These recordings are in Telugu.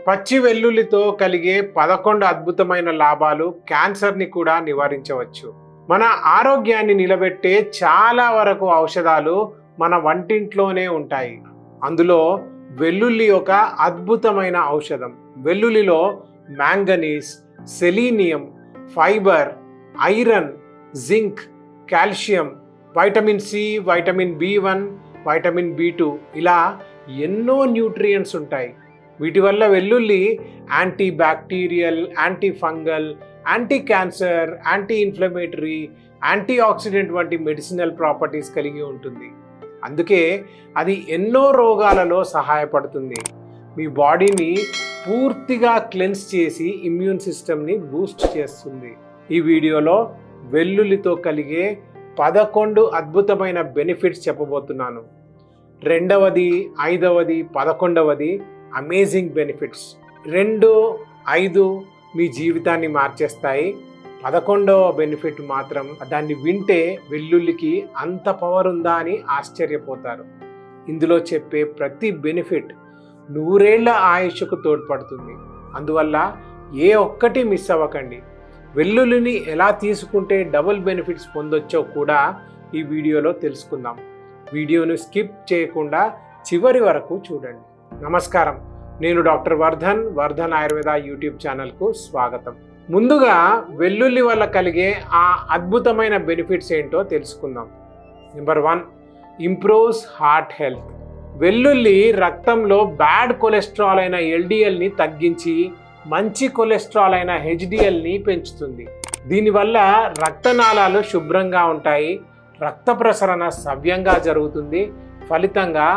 పచ్చి వెల్లుల్లితో కలిగే 11 అద్భుతమైన లాభాలు క్యాన్సర్ని కూడా నివారించవచ్చు. మన ఆరోగ్యాన్ని నిలబెట్టే చాలా వరకు ఔషధాలు మన వంటింట్లోనే ఉంటాయి. అందులో వెల్లుల్లి ఒక అద్భుతమైన ఔషధం. వెల్లుల్లిలో manganese, selenium, fibre, iron, zinc, calcium, vitamin C, vitamin B one, vitamin B two ఇలా ఎన్నో న్యూట్రియంట్స్ ఉంటాయి. వీటి వల్ల వెల్లుల్లి anti bacterial, anti fungal, anti cancer, anti inflammatory, anti oxidant వంటి మెడిసినల్ ప్రాపర్టీస్ కలిగి ఉంటుంది. అందుకే అది ఎన్నో రోగాలలో సహాయపడుతుంది. మీ బాడీని పూర్తిగా క్లెన్స్ చేసి ఇమ్యూన్ సిస్టమ్ని బూస్ట్ చేస్తుంది. ఈ వీడియోలో వెల్లుల్లితో కలిగే 11 అద్భుతమైన బెనిఫిట్స్ చెప్పబోతున్నాను. 2వది, 5వది, 11వది అమేజింగ్ బెనిఫిట్స్. 2, 5 మీ జీవితాన్ని మార్చేస్తాయి. 11వ బెనిఫిట్ మాత్రం దాన్ని వింటే వెల్లుల్లికి అంత పవర్ ఉందా అని ఆశ్చర్యపోతారు. ఇందులో చెప్పే ప్రతి బెనిఫిట్ 100 ఏళ్ల ఆయుష్కు తోడ్పడుతుంది. అందువల్ల ఏ ఒక్కటి మిస్ అవ్వకండి. వెల్లుల్లిని ఎలా తీసుకుంటే డబుల్ బెనిఫిట్స్ పొందొచ్చో కూడా ఈ వీడియోలో తెలుసుకుందాం. వీడియోను స్కిప్ చేయకుండా చివరి వరకు చూడండి. నమస్కారం, నేను డాక్టర్ వర్ధన్ ఆయుర్వేద యూట్యూబ్ ఛానల్కు స్వాగతం. ముందుగా వెల్లుల్లి వల్ల కలిగే ఆ అద్భుతమైన బెనిఫిట్స్ ఏంటో తెలుసుకుందాం. Number 1, improves heart health. వెల్లుల్లి రక్తంలో బ్యాడ్ కొలెస్ట్రాల్ అయిన ఎల్డిఎల్ని తగ్గించి మంచి కొలెస్ట్రాల్ అయిన హెచ్డిఎల్ని పెంచుతుంది. దీనివల్ల రక్తనాళాలు శుభ్రంగా ఉంటాయి, రక్త ప్రసరణ సవ్యంగా జరుగుతుంది. ఫలితంగా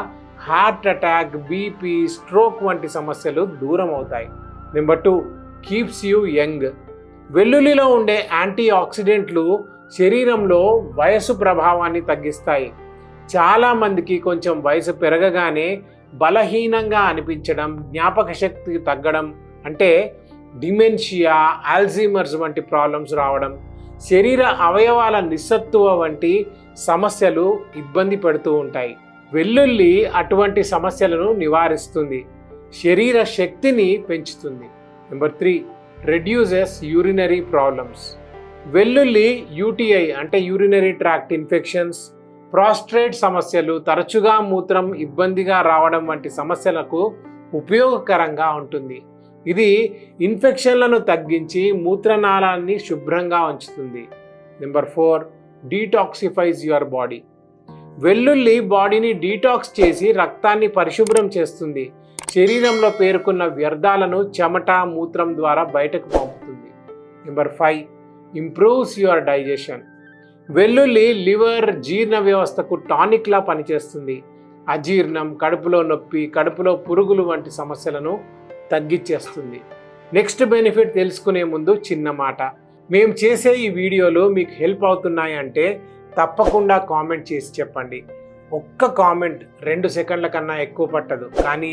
హార్ట్ అటాక్, బీపీ, స్ట్రోక్ వంటి సమస్యలు దూరం అవుతాయి. Number 2, keeps you young. వెల్లుల్లిలో ఉండే యాంటీ ఆక్సిడెంట్లు శరీరంలో వయసు ప్రభావాన్ని తగ్గిస్తాయి. చాలామందికి కొంచెం వయసు పెరగగానే బలహీనంగా అనిపించడం, జ్ఞాపక శక్తి తగ్గడం అంటే డిమెన్షియా, ఆల్జీమర్స్ వంటి ప్రాబ్లమ్స్ రావడం, శరీర అవయవాల నిస్సత్తువ వంటి సమస్యలు ఇబ్బంది పెడుతూ ఉంటాయి. వెల్లుల్లి అటువంటి సమస్యలను నివారిస్తుంది, శరీర శక్తిని పెంచుతుంది. Number 3, reduces urinary problems. వెల్లుల్లి యూటీఐ అంటే యూరినరీ ట్రాక్ట్ ఇన్ఫెక్షన్స్, ప్రాస్ట్రేట్ సమస్యలు, తరచుగా మూత్రం ఇబ్బందిగా రావడం వంటి సమస్యలకు ఉపయోగకరంగా ఉంటుంది. ఇది ఇన్ఫెక్షన్లను తగ్గించి మూత్రనాళాన్ని శుభ్రంగా ఉంచుతుంది. Number 4, detoxify your body. వెల్లుల్లి బాడీని డీటాక్స్ చేసి రక్తాన్ని పరిశుభ్రం చేస్తుంది. శరీరంలో పేరుకున్న వ్యర్థాలను చెమట, మూత్రం ద్వారా బయటకు పంపుతుంది. Number 5, improves your digestion. వెల్లుల్లి లివర్, జీర్ణ వ్యవస్థకు టానిక్లా పనిచేస్తుంది. అజీర్ణం, కడుపులో నొప్పి, కడుపులో పురుగులు వంటి సమస్యలను తగ్గించేస్తుంది. నెక్స్ట్ బెనిఫిట్ తెలుసుకునే ముందు చిన్న మాట. మేము చేసే ఈ వీడియోలు మీకు హెల్ప్ అవుతున్నాయి అంటే తప్పకుండా కామెంట్ చేసి చెప్పండి. ఒక్క కామెంట్ 2 సెకండ్ల కన్నా ఎక్కువ పట్టదు, కానీ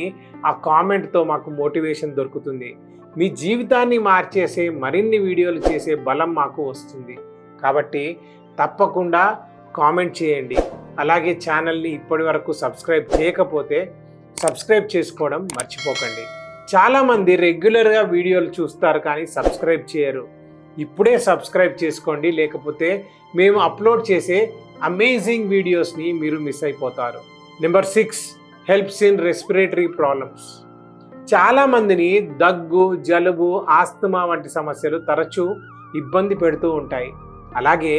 ఆ కామెంట్తో మాకు మోటివేషన్ దొరుకుతుంది. మీ జీవితాన్ని మార్చేసే మరిన్ని వీడియోలు చేసే బలం మాకు వస్తుంది. కాబట్టి తప్పకుండా కామెంట్ చేయండి. అలాగే ఛానల్ని ఇప్పటి వరకు సబ్స్క్రైబ్ చేయకపోతే సబ్స్క్రైబ్ చేసుకోవడం మర్చిపోకండి. చాలామంది రెగ్యులర్గా వీడియోలు చూస్తారు కానీ సబ్స్క్రైబ్ చేయరు. ఇప్పుడే సబ్స్క్రైబ్ చేసుకోండి, లేకపోతే మేము అప్లోడ్ చేసే అమేజింగ్ వీడియోస్ని మీరు మిస్ అయిపోతారు. Number 6, helps in respiratory problems. చాలామందిని దగ్గు, జలుబు, ఆస్తమా వంటి సమస్యలు తరచూ ఇబ్బంది పెడుతూ ఉంటాయి. అలాగే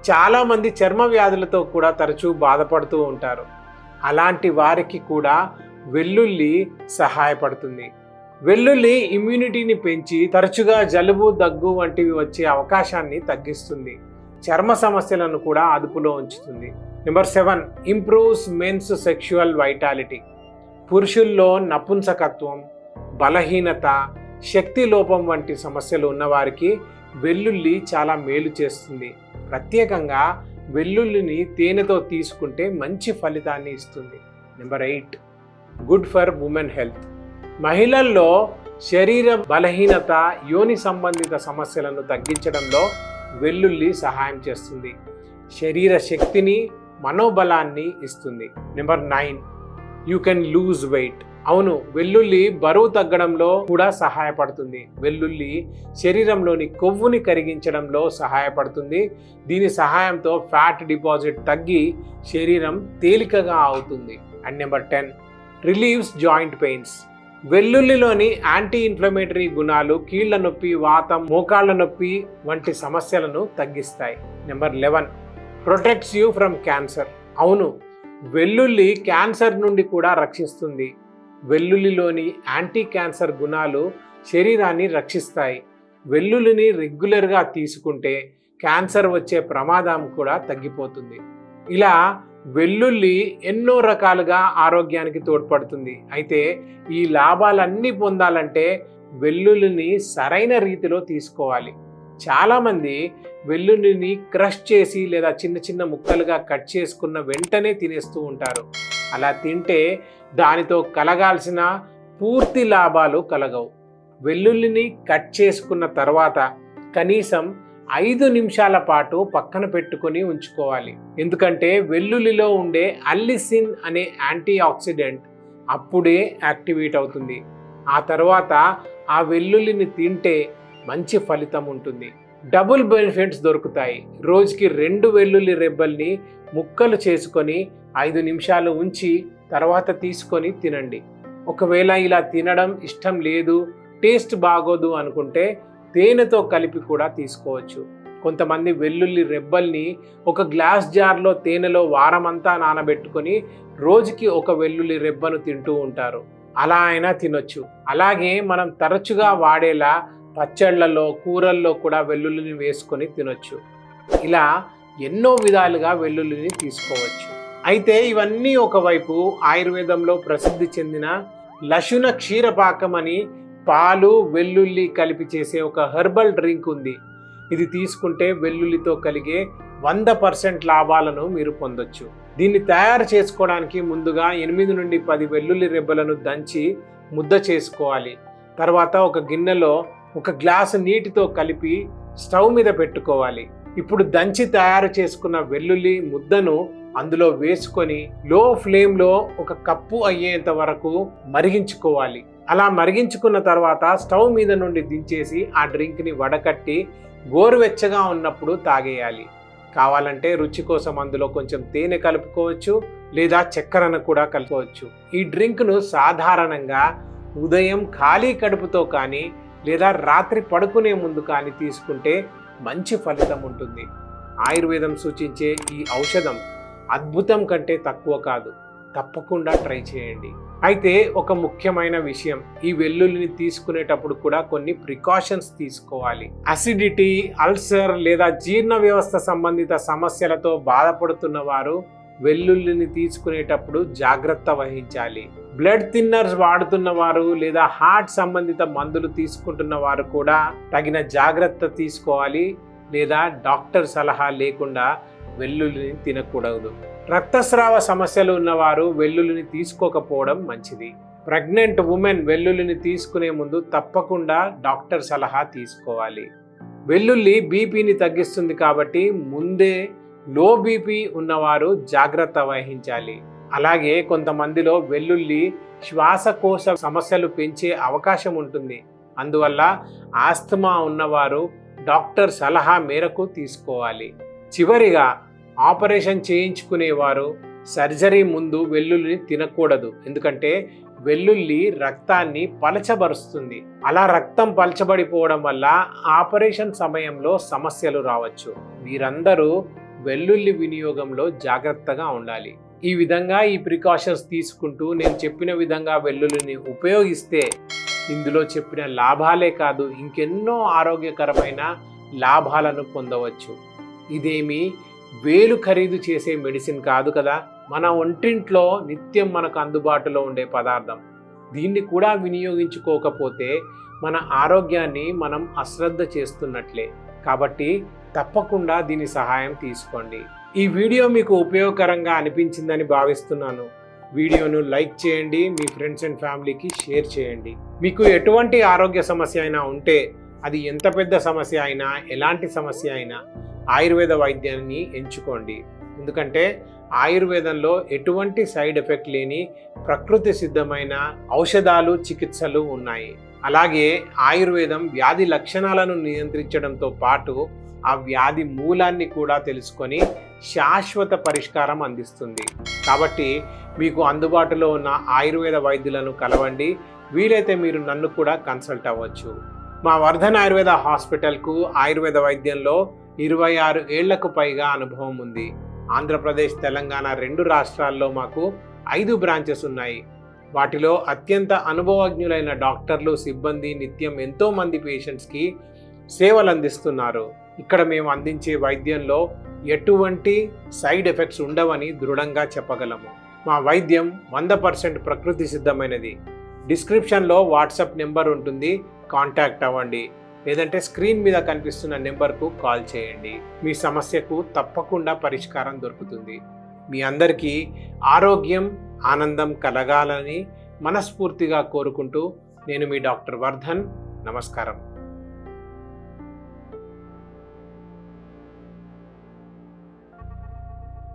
చాలామంది చర్మ వ్యాధులతో కూడా తరచూ బాధపడుతూ ఉంటారు. అలాంటి వారికి కూడా వెల్లుల్లి సహాయపడుతుంది. వెల్లుల్లి ఇమ్యూనిటీని పెంచి తరచుగా జలుబు, దగ్గు వంటివి వచ్చే అవకాశాన్ని తగ్గిస్తుంది. చర్మ సమస్యలను కూడా అదుపులో ఉంచుతుంది. Number 7, improves men's sexual vitality. పురుషుల్లో నపుంసకత్వం, బలహీనత, శక్తి లోపం వంటి సమస్యలు ఉన్నవారికి వెల్లుల్లి చాలా మేలు చేస్తుంది. ప్రత్యేకంగా వెల్లుల్లిని తేనెతో తీసుకుంటే మంచి ఫలితాన్ని ఇస్తుంది. Number 8, good for women health. మహిళల్లో శరీర బలహీనత, యోని సంబంధిత సమస్యలను తగ్గించడంలో వెల్లుల్లి సహాయం చేస్తుంది. శరీర శక్తిని, మనోబలాన్ని ఇస్తుంది. Number 9, you can lose weight. అవును, వెల్లుల్లి బరువు తగ్గడంలో కూడా సహాయపడుతుంది. వెల్లుల్లి శరీరంలోని కొవ్వుని కరిగించడంలో సహాయపడుతుంది. దీని సహాయంతో ఫ్యాట్ డిపాజిట్ తగ్గి శరీరం తేలికగా అవుతుంది. And number 10, relieves joint pains. వెల్లుల్లిలోని యాంటీ ఇన్ఫ్లమేటరీ గుణాలు కీళ్ల నొప్పి, వాతం, మోకాళ్ల నొప్పి వంటి సమస్యలను తగ్గిస్తాయి. Number 11, protects you from cancer. అవును, వెల్లుల్లి క్యాన్సర్ నుండి కూడా రక్షిస్తుంది. వెల్లుల్లిలోని యాంటీ క్యాన్సర్ గుణాలు శరీరాన్ని రక్షిస్తాయి. వెల్లుల్లిని రెగ్యులర్గా తీసుకుంటే క్యాన్సర్ వచ్చే ప్రమాదం కూడా తగ్గిపోతుంది. ఇలా వెల్లుల్లి ఎన్నో రకాలుగా ఆరోగ్యానికి తోడ్పడుతుంది. అయితే ఈ లాభాలన్నీ పొందాలంటే వెల్లుల్లిని సరైన రీతిలో తీసుకోవాలి. చాలామంది వెల్లుల్లిని క్రష్ చేసి లేదా చిన్న చిన్న ముక్కలుగా కట్ చేసుకున్న వెంటనే తినేస్తూ ఉంటారు. అలా తింటే దానితో కలగాల్సిన పూర్తి లాభాలు కలగవు. వెల్లుల్లిని కట్ చేసుకున్న తర్వాత కనీసం 5 నిమిషాల పాటు పక్కన పెట్టుకొని ఉంచుకోవాలి. ఎందుకంటే వెల్లుల్లిలో ఉండే అల్లిసిన్ అనే యాంటీ ఆక్సిడెంట్ అప్పుడే యాక్టివేట్ అవుతుంది. ఆ తర్వాత ఆ వెల్లుల్లిని తింటే మంచి ఫలితం ఉంటుంది. డబుల్ బెనిఫిట్స్ దొరుకుతాయి. రోజుకి 2 వెల్లుల్లి రెబ్బల్ని ముక్కలు చేసుకొని 5 నిమిషాలు ఉంచి తర్వాత తీసుకొని తినండి. ఒకవేళ ఇలా తినడం ఇష్టం లేదు, టేస్ట్ బాగోదు అనుకుంటే తేనెతో కలిపి కూడా తీసుకోవచ్చు. కొంతమంది వెల్లుల్లి రెబ్బల్ని ఒక గ్లాస్ జార్లో తేనెలో వారమంతా నానబెట్టుకొని రోజుకి 1 వెల్లుల్లి రెబ్బను తింటూ ఉంటారు. అలా అయినా తినొచ్చు. అలాగే మనం తరచుగా వాడేలా పచ్చళ్ళలో, కూరల్లో కూడా వెల్లుల్లిని వేసుకొని తినొచ్చు. ఇలా ఎన్నో విధాలుగా వెల్లుల్లిని తీసుకోవచ్చు. అయితే ఇవన్నీ ఒకవైపు ఆయుర్వేదంలో ప్రసిద్ధి చెందిన లశున క్షీరపాకం అని పాలు, వెల్లుల్లి కలిపి చేసే ఒక హెర్బల్ డ్రింక్ ఉంది. ఇది తీసుకుంటే వెల్లుల్లితో కలిగే 100% లాభాలను మీరు పొందొచ్చు. దీన్ని తయారు చేసుకోవడానికి ముందుగా 8 నుండి 10 వెల్లుల్లి రెబ్బలను దంచి ముద్ద చేసుకోవాలి. తర్వాత ఒక గిన్నెలో 1 గ్లాసు నీటితో కలిపి స్టవ్ మీద పెట్టుకోవాలి. ఇప్పుడు దంచి తయారు చేసుకున్న వెల్లుల్లి ముద్దను అందులో వేసుకొని లో ఫ్లేమ్లో 1 కప్పు అయ్యేంత వరకు మరిగించుకోవాలి. అలా మరిగించుకున్న తర్వాత స్టవ్ మీద నుండి దించేసి ఆ డ్రింక్ని వడకట్టి గోరువెచ్చగా ఉన్నప్పుడు తాగేయాలి. కావాలంటే రుచి కోసం అందులో కొంచెం తేనె కలుపుకోవచ్చు, లేదా చక్కెరను కూడా కలుపుకోవచ్చు. ఈ డ్రింక్ను సాధారణంగా ఉదయం ఖాళీ కడుపుతో కానీ లేదా రాత్రి పడుకునే ముందు కానీ తీసుకుంటే మంచి ఫలితం ఉంటుంది. ఆయుర్వేదం సూచించే ఈ ఔషధం అద్భుతం కంటే తక్కువ కాదు. తప్పకుండా ట్రై చేయండి. అయితే ఒక ముఖ్యమైన విషయం, ఈ వెల్లుల్లిని తీసుకునేటప్పుడు కూడా కొన్ని ప్రికాషన్స్ తీసుకోవాలి. అసిడిటీ, అల్సర్ లేదా జీర్ణ వ్యవస్థ సంబంధిత సమస్యలతో బాధపడుతున్న వారు వెల్లుల్లిని తీసుకునేటప్పుడు జాగ్రత్త వహించాలి. బ్లడ్ థిన్నర్స్ వాడుతున్న వారు లేదా హార్ట్ సంబంధిత మందులు తీసుకుంటున్న వారు కూడా తగిన జాగ్రత్త తీసుకోవాలి, లేదా డాక్టర్ సలహా లేకుండా వెల్లుల్లిని తినకూడదు. రక్తస్రావ సమస్యలు ఉన్నవారు వెల్లుల్లిని తీసుకోకపోవడం మంచిది. ప్రెగ్నెంట్ ఉమెన్ వెల్లుల్లిని తీసుకునే ముందు తప్పకుండా డాక్టర్ సలహా తీసుకోవాలి. వెల్లుల్లి బీపీని తగ్గిస్తుంది కాబట్టి ముందే లో బీపీ ఉన్నవారు జాగ్రత్త వహించాలి. అలాగే కొంతమందిలో వెల్లుల్లి శ్వాసకోశ సమస్యలు పెంచే అవకాశం ఉంటుంది. అందువల్ల ఆస్తమా ఉన్నవారు డాక్టర్ సలహా మేరకు తీసుకోవాలి. చివరిగా ఆపరేషన్ చేయించుకునేవారు సర్జరీ ముందు వెల్లుల్లిని తినకూడదు. ఎందుకంటే వెల్లుల్లి రక్తాన్ని పలచబరుస్తుంది. అలా రక్తం పలచబడిపోవడం వల్ల ఆపరేషన్ సమయంలో సమస్యలు రావచ్చు. మీరందరూ వెల్లుల్లి వినియోగంలో జాగ్రత్తగా ఉండాలి. ఈ విధంగా ఈ ప్రికాషన్స్ తీసుకుంటూ నేను చెప్పిన విధంగా వెల్లుల్లిని ఉపయోగిస్తే ఇందులో చెప్పిన లాభాలే కాదు, ఇంకెన్నో ఆరోగ్యకరమైన లాభాలను పొందవచ్చు. ఇదేమి వేలు ఖరీదు చేసే మెడిసిన్ కాదు కదా, మన ఒంటింట్లో నిత్యం మనకు అందుబాటులో ఉండే పదార్థం. దీన్ని కూడా వినియోగించుకోకపోతే మన ఆరోగ్యాన్ని మనం అశ్రద్ధ చేస్తున్నట్లే. కాబట్టి తప్పకుండా దీని సహాయం తీసుకోండి. ఈ వీడియో మీకు ఉపయోగకరంగా అనిపించిందని భావిస్తున్నాను. వీడియోను లైక్ చేయండి, మీ ఫ్రెండ్స్ అండ్ ఫ్యామిలీకి షేర్ చేయండి. మీకు ఎటువంటి ఆరోగ్య సమస్య అయినా ఉంటే, అది ఎంత పెద్ద సమస్య అయినా, ఎలాంటి సమస్య అయినా ఆయుర్వేద వైద్యాన్ని ఎంచుకోండి. ఎందుకంటే ఆయుర్వేదంలో ఎటువంటి సైడ్ ఎఫెక్ట్ లేని ప్రకృతి సిద్ధమైన ఔషధాలు చికిత్సలు ఉన్నాయి. అలాగే ఆయుర్వేదం వ్యాధి లక్షణాలను నియంత్రించడంతో పాటు ఆ వ్యాధి మూలాన్ని కూడా తెలుసుకొని శాశ్వత పరిష్కారం అందిస్తుంది. కాబట్టి మీకు అందుబాటులో ఉన్న ఆయుర్వేద వైద్యులను కలవండి. వీలైతే మీరు నన్ను కూడా కన్సల్ట్ అవ్వచ్చు. మా వర్ధన్ ఆయుర్వేద హాస్పిటల్కు ఆయుర్వేద వైద్యంలో 26 ఏళ్లకు పైగా అనుభవం ఉంది. ఆంధ్రప్రదేశ్, తెలంగాణ 2 రాష్ట్రాల్లో మాకు 5 బ్రాంచెస్ ఉన్నాయి. వాటిలో అత్యంత అనుభవజ్ఞులైన డాక్టర్లు, సిబ్బంది నిత్యం ఎంతో మంది పేషెంట్స్కి సేవలు అందిస్తున్నారు. ఇక్కడ మేము అందించే వైద్యంలో ఎటువంటి సైడ్ ఎఫెక్ట్స్ ఉండవని దృఢంగా చెప్పగలము. మా వైద్యం 100% ప్రకృతి సిద్ధమైనది. డిస్క్రిప్షన్లో వాట్సాప్ నెంబర్ ఉంటుంది, కాంటాక్ట్ అవ్వండి. లేదంటే స్క్రీన్ మీద కనిపిస్తున్న నెంబర్కు కాల్ చేయండి. మీ సమస్యకు తప్పకుండా పరిష్కారం దొరుకుతుంది. మీ అందరికీ ఆరోగ్యం, ఆనందం కలగాలని మనస్ఫూర్తిగా కోరుకుంటూ నేను మీ డాక్టర్ వర్ధన్. నమస్కారం.